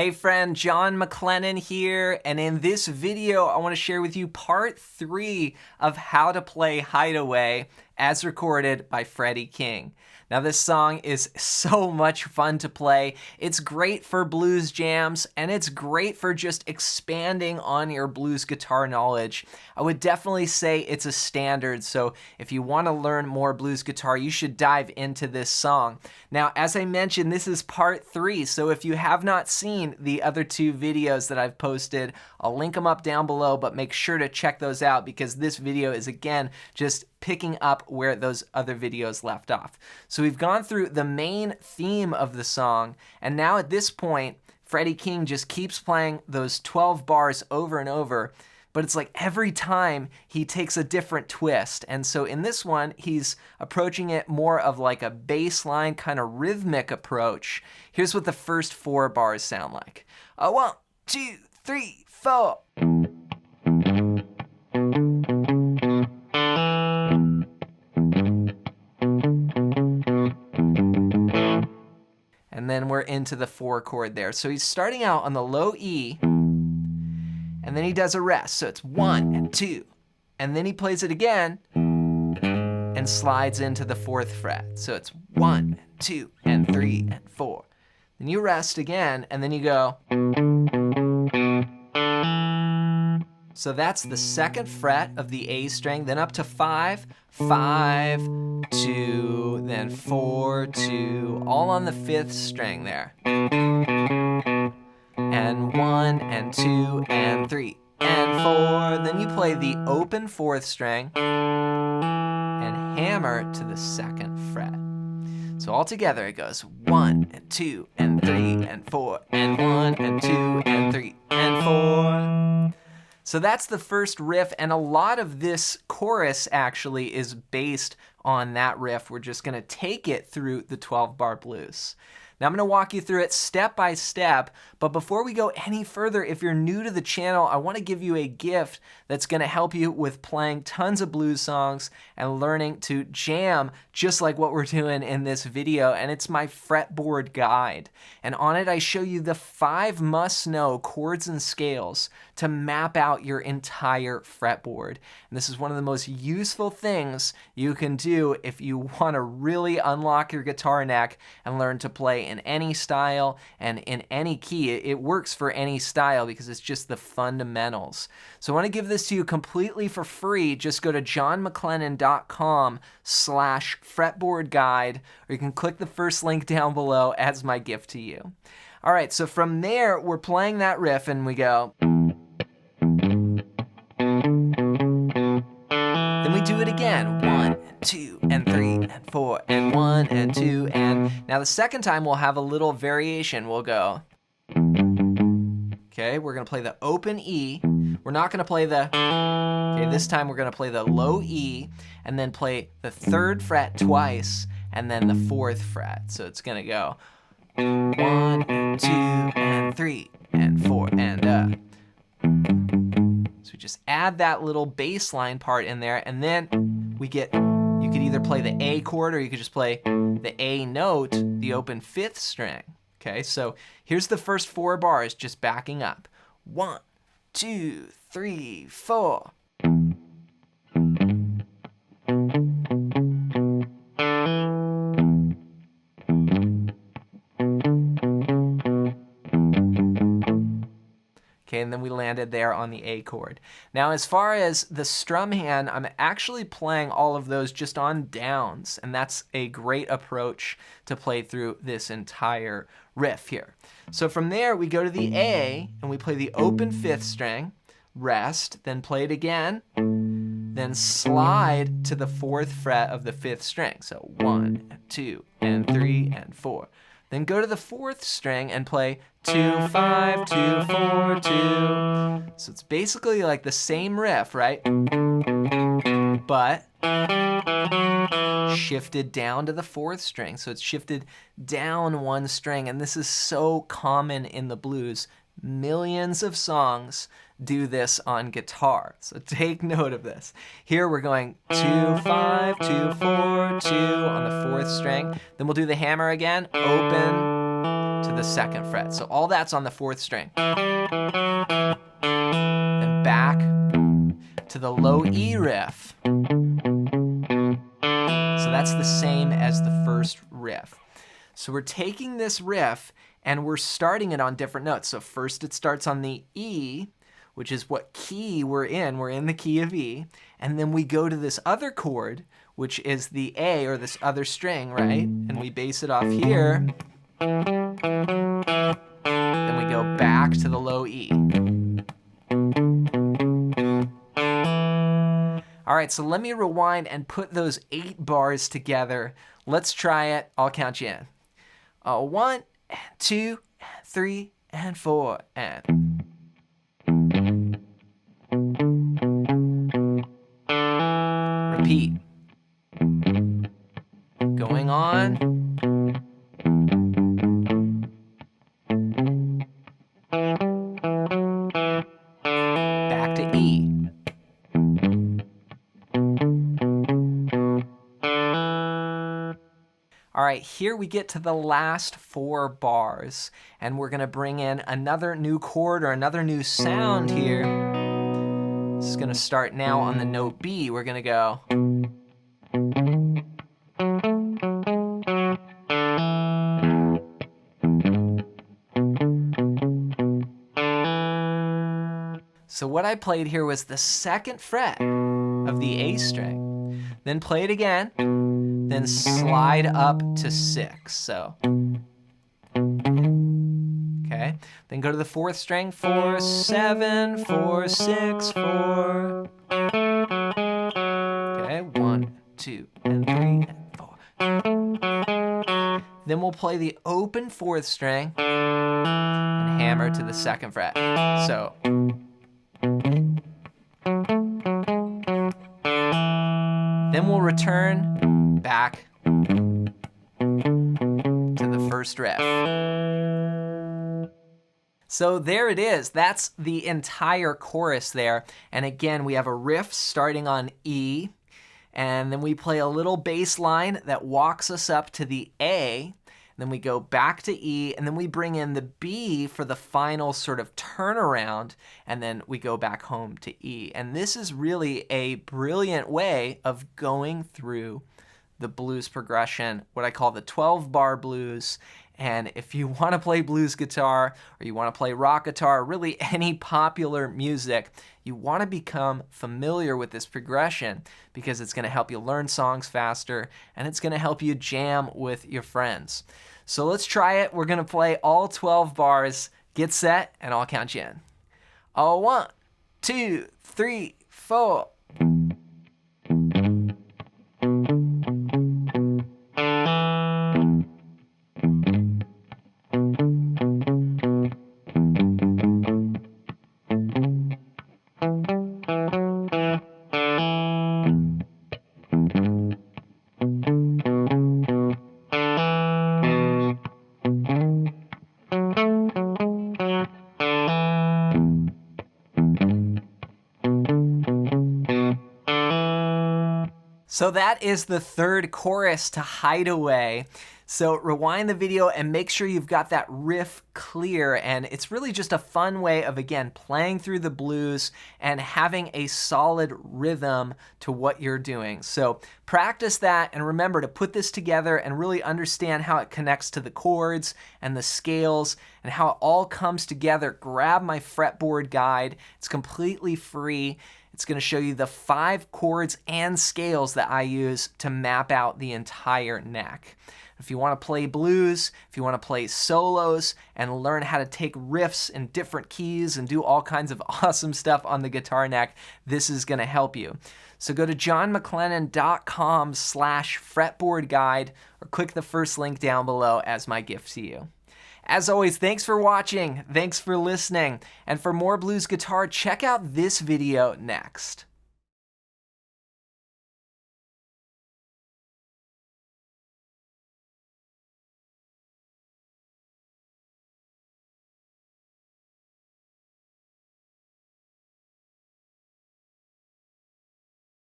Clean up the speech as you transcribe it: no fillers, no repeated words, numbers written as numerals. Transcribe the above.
Hey friend, John McLennan here, and in this video I want to share with you part 3 of how to play Hideaway as recorded by Freddie King. Now this song is so much fun to play. It's great for blues jams, and it's great for just expanding on your blues guitar knowledge. I would definitely say it's a standard, so if you want to learn more blues guitar, you should dive into this song. Now, as I mentioned, this is part 3, so if you have not seen the other 2 videos that I've posted, I'll link them up down below, but make sure to check those out because this video is, again, just picking up where those other videos left off. So we've gone through the main theme of the song, and now at this point, Freddie King just keeps playing those 12 bars over and over, but it's like every time he takes a different twist. And so in this one, he's approaching it more of like a bass line kind of rhythmic approach. Here's what the first 4 bars sound like. 1, 2, 3, 4. And then we're into the 4 chord there. So he's starting out on the low E, and then he does a rest. So it's 1 and 2, and then he plays it again and slides into the 4th fret. So it's 1 and 2 and 3 and 4. Then you rest again, and then you go. So that's the 2nd fret of the A string, then up to 5, 5, 2, then 4, 2, all on the 5th string there. And 1 and 2 and 3 and 4. Then you play the open 4th string and hammer to the 2nd fret. So all together it goes 1 and 2 and 3 and 4 and 1 and 2 and 3 and 4. So that's the first riff, and a lot of this chorus actually is based on that riff. We're just going to take it through the 12-bar blues. Now I'm going to walk you through it step by step, but before we go any further, if you're new to the channel, I want to give you a gift that's going to help you with playing tons of blues songs and learning to jam just like what we're doing in this video, and it's my fretboard guide. And on it I show you the 5 must-know chords and scales to map out your entire fretboard. And this is one of the most useful things you can do if you want to really unlock your guitar neck and learn to play in any style and in any key. It works for any style because it's just the fundamentals. So I want to give this to you completely for free. Just go to johnmclennan.com/fretboard guide, or you can click the first link down below as my gift to you. All right, so from there, we're playing that riff and we go. Then we do it again, 1 and 2 and 3 and 4 and 1 and 2 and... Now the second time we'll have a little variation. We'll go. Okay, we're gonna play the open E. We're not gonna play the... Okay, this time we're gonna play the low E and then play the 3rd fret twice and then the 4th fret. So it's gonna go 1 and 2 and 3 and 4 and So we just add that little bass line part in there, and then we get, you could either play the A chord or you could just play the A note, the open 5th string. Okay, so here's the first 4 bars just backing up. 1, 2, 3, 4. Okay, and then we landed there on the A chord. Now, as far as the strum hand, I'm actually playing all of those just on downs, and that's a great approach to play through this entire riff here. So from there, we go to the A, and we play the open 5th string, rest, then play it again, then slide to the 4th fret of the 5th string. So 1, and 2, and 3, and 4. Then go to the 4th string and play 2, 5, 2, 4, 2. So it's basically like the same riff, right? But shifted down to the 4th string. So it's shifted down 1 string, and this is so common in the blues. Millions of songs do this on guitar, so take note of this. Here we're going 2, 5, 2, 4, 2 on the 4th string. Then we'll do the hammer again, open, to the 2nd fret. So all that's on the 4th string. Then back to the low E riff. So that's the same as the 1st riff. So we're taking this riff and we're starting it on different notes. So first it starts on the E, which is what key we're in. We're in the key of E. And then we go to this other chord, which is the A, or this other string, right? And we bass it off here. Then we go back to the low E. All right, so let me rewind and put those 8 bars together. Let's try it. I'll count you in. 1, 2, 3, and 4, and. Repeat. Going on. Back to E. All right, here we get to the last 4 bars, and we're gonna bring in another new chord or another new sound here. This is gonna start now on the note B. We're gonna go. So what I played here was the 2nd fret of the A string, then play it again, then slide up to 6, so. Okay, then go to the 4th string, 4, 7, 4, 6, 4. Okay, 1, 2, and 3, and 4. Then we'll play the open 4th string and hammer to the 2nd fret, so. Then we'll return back to the 1st riff. So there it is. That's the entire chorus there. And again, we have a riff starting on E, and then we play a little bass line that walks us up to the A. Then we go back to E, and then we bring in the B for the final sort of turnaround, and then we go back home to E. And this is really a brilliant way of going through the blues progression, what I call the 12-bar blues. And if you want to play blues guitar, or you want to play rock guitar, really any popular music, you want to become familiar with this progression because it's going to help you learn songs faster, and it's going to help you jam with your friends. So let's try it. We're going to play all 12 bars. Get set, and I'll count you in. 1, 2, 3, 4. So that is the 3rd chorus to Hideaway. So rewind the video and make sure you've got that riff clear. And it's really just a fun way of, again, playing through the blues and having a solid rhythm to what you're doing. So practice that, and remember to put this together and really understand how it connects to the chords and the scales and how it all comes together. Grab my fretboard guide. It's completely free. It's going to show you the 5 chords and scales that I use to map out the entire neck. If you want to play blues, if you want to play solos and learn how to take riffs in different keys and do all kinds of awesome stuff on the guitar neck, this is going to help you. So go to johnmclennan.com/fretboard guide or click the first link down below as my gift to you. As always, thanks for watching, thanks for listening, and for more blues guitar, check out this video next.